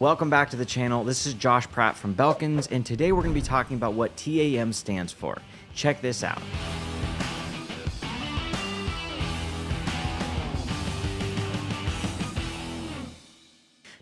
Welcome back to the channel. This is Josh Pratt from Belkins, and today we're going to be talking about what TAM stands for. Check this out.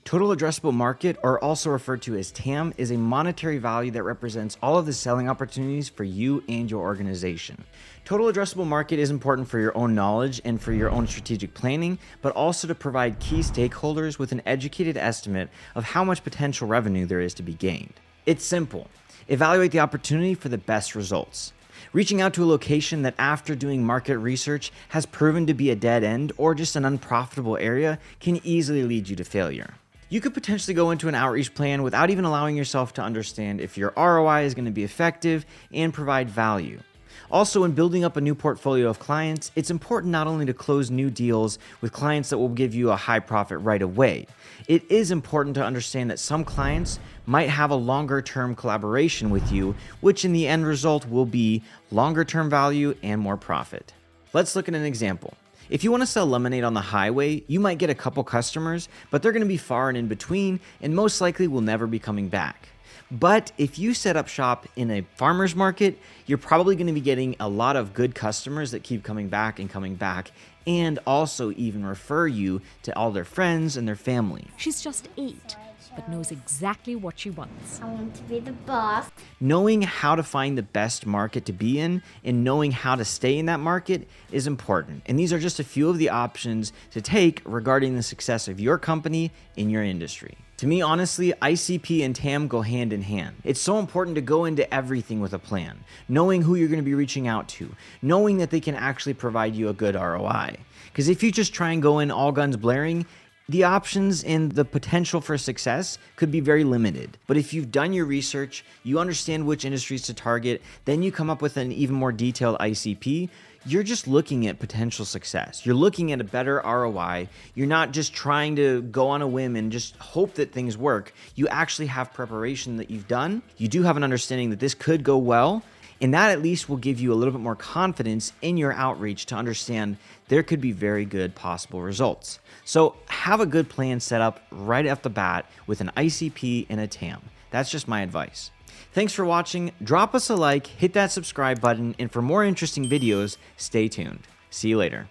Total addressable market, or also referred to as TAM, is a monetary value that represents all of the selling opportunities for you and your organization. Total addressable market is important for your own knowledge and for your own strategic planning, but also to provide key stakeholders with an educated estimate of how much potential revenue there is to be gained. It's simple. Evaluate the opportunity for the best results. Reaching out to a location that, after doing market research, has proven to be a dead end or just an unprofitable area can easily lead you to failure. You could potentially go into an outreach plan without even allowing yourself to understand if your ROI is going to be effective and provide value. Also, in building up a new portfolio of clients, it's important not only to close new deals with clients that will give you a high profit right away. It is important to understand that some clients might have a longer term collaboration with you, which in the end result will be longer term value and more profit. Let's look at an example. If you want to sell lemonade on the highway, you might get a couple customers, but they're going to be far and in between and most likely will never be coming back. But if you set up shop in a farmer's market, you're probably going to be getting a lot of good customers that keep coming back and also even refer you to all their friends and their family. She's just 8, but knows exactly what she wants. I want to be the boss. Knowing how to find the best market to be in and knowing how to stay in that market is important. And these are just a few of the options to take regarding the success of your company in your industry. To me, honestly, ICP and TAM go hand in hand. It's so important to go into everything with a plan, knowing who you're going to be reaching out to, knowing that they can actually provide you a good ROI. Because if you just try and go in all guns blaring, the options and the potential for success could be very limited. But if you've done your research, you understand which industries to target, then you come up with an even more detailed ICP, you're just looking at potential success. You're looking at a better ROI. You're not just trying to go on a whim and just hope that things work. You actually have preparation that you've done. You do have an understanding that this could go well, and that at least will give you a little bit more confidence in your outreach to understand there could be very good possible results. So have a good plan set up right off the bat with an ICP and a TAM. That's just my advice. Thanks for watching. Drop us a like, hit that subscribe button, and for more interesting videos, stay tuned. See you later.